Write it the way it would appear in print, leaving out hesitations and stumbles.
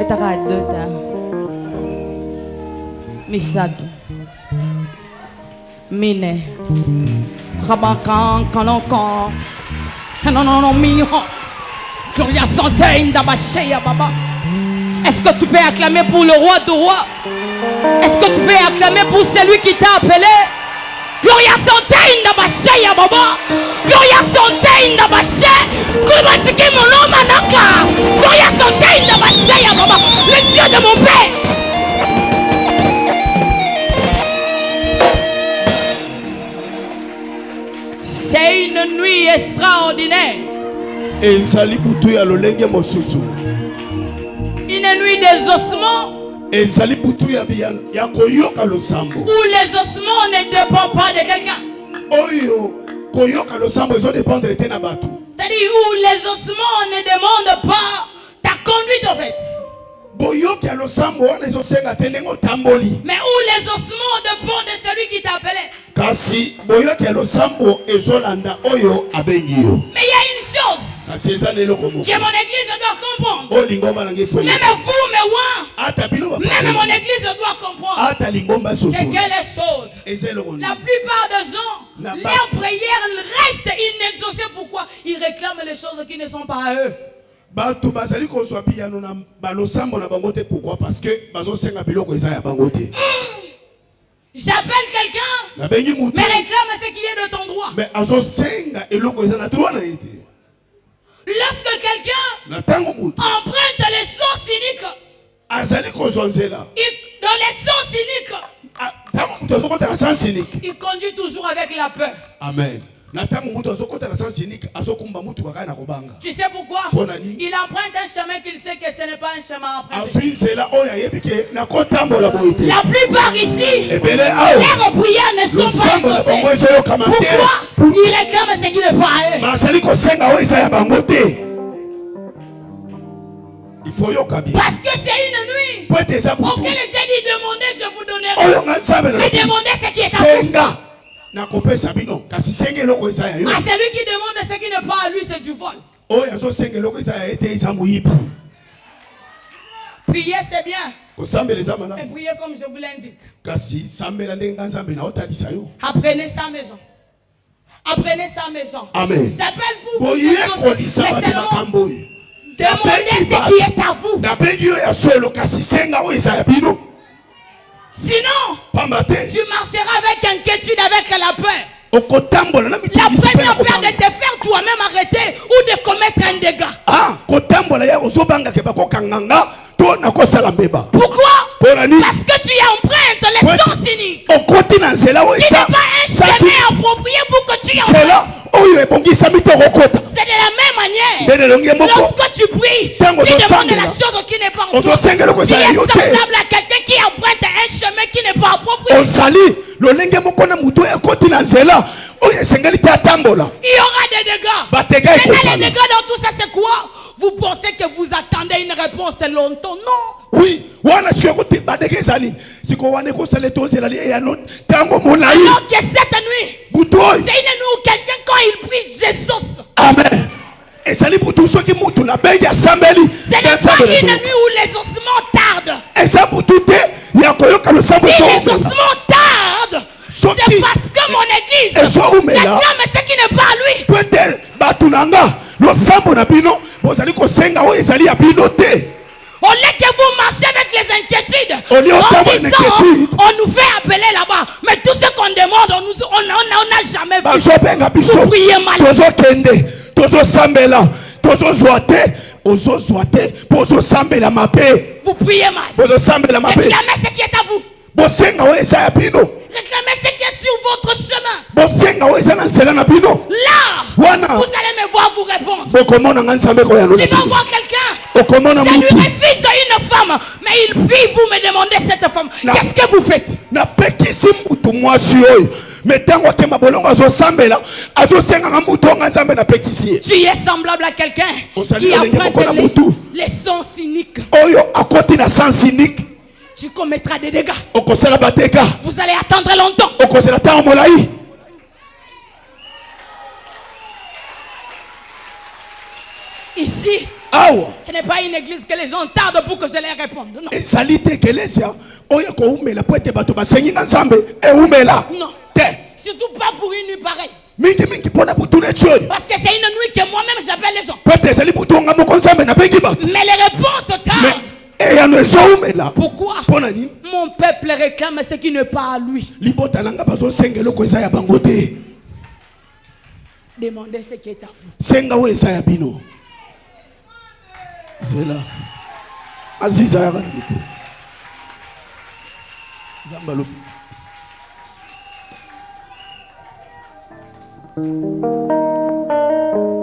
Betaka dota. Misado. Mine. Rabakan kanonkan. Non, mignon. Gloria Santé, Ndabacheya, Baba. Est-ce que tu peux acclamer pour le roi de roi? Est-ce que tu peux acclamer pour celui qui t'a appelé? Gloria Santé, Ndabacheya, Baba. Gloria Santé, Ndabacheya. Koulibatiki mon nom, Manaka. Gloria Santé, Ndabacheya, Baba. Le Dieu de mon père. C'est une nuit extraordinaire. Une nuit des ossements. Où les ossements ne dépendent pas de quelqu'un. C'est-à-dire où les ossements ne demandent pas ta conduite en fait. Mais où les ossements dépendent de celui qui t'a appelé. Mais il y a une chose que mon église doit comprendre. Même vous, même mon église doit comprendre. C'est que les choses, la plupart des gens, leurs prières restent inexaucées. Pourquoi? Ils réclament les choses qui ne sont pas à eux. Pourquoi? Parce que j'appelle quelqu'un, mais réclame ce qui est de ton droit. Lorsque quelqu'un emprunte les sons cyniques, dans les sons cyniques, il conduit toujours avec la peur. Amen. Tu sais pourquoi? Il emprunte un chemin qu'il sait que ce n'est pas un chemin emprunté. La plupart ici, les prières ne sont pas exaucées. Pourquoi? Ils réclament ce qui n'est pas à eux. Parce que c'est une nuit auquel j'ai dit demandez, je vous donnerai. Mais demandez ce qui est à vous. À celui qui demande ce qui n'est pas à lui, c'est du vol. Prier, c'est bien. Et prier comme je vous l'indique. Apprenez ça, mes gens. Apprenez ça, mes gens. J'appelle pour vous. Mais seulement demandez ce qui est à vous. Sinon, tu marcheras avec inquiétude, avec la peur. La première peur de te faire toi-même arrêter ou de commettre un dégât. Pourquoi? Parce que tu empruntes les sons cyniques. Il n'est pas un chemin approprié pour que tu empruntes. C'est de la même manière. Lorsque tu pries, tu demandes la chose qui n'est pas en toi. Tu es semblable à quelqu'un qui emprunte un chemin qui n'est pas approprié. Il y aura des dégâts. Maintenant, les dégâts dans tout ça, c'est quoi? Vous pensez que vous attendez une réponse longtemps? Non. Oui. Alors que cette nuit, c'est une nuit où quelqu'un, quand il prie, Jésus. Amen. Et ça pour tous ceux qui montent la paix, il y a Sambeli. Ce n'est pas une nuit où les ossements tardent. Et ça pour tout il y a le si les ossements tardent, c'est parce que mon église réclame ce qui n'est pas à lui. Peut-être, Batunanga, le Sambo Nabino, vous allez qu'on s'enga ou ils allaient à pinoter. Au lieu que vous marchez avec les inquiétudes, on nous fait appeler là-bas. Mais tout ce qu'on demande, on n'a jamais vu. Vous priez mal. Vous priez mal. Réclamez ce qui est à vous. Réclamez ce qui est sur votre chemin. Là, vous allez me voir vous répondre. Tu vas voir quelqu'un. Je lui refuse une femme, mais il prie pour me demander cette femme. Qu'est-ce que vous faites? Tu es semblable à quelqu'un qui emprunte les sons cyniques. Tu commettras des dégâts. Vous allez attendre longtemps. Ici, awa Ce n'est pas une église que les gens tardent pour que je leur réponde. Non. ezali te ekelesia oyo koumela po ete bato basengi na nzambe eumela Non. te Surtout pas pour une nuit pareille. mingi mpona butu neti oyo Parce que c'est une nuit que moi-même j'appelle les gens. po ete ezali butu onga moko nzambe nabengi bato Mais les réponses tardent. eyano ezoumela Pourquoi? mpona nini Mon peuple réclame ce qui n'est pas à lui. libota nanga bazosenga eloko eza ya bango te Demandez ce qui est à vous. senga oyo eza ya bino zela aziza yaka na mitu nzambe alobi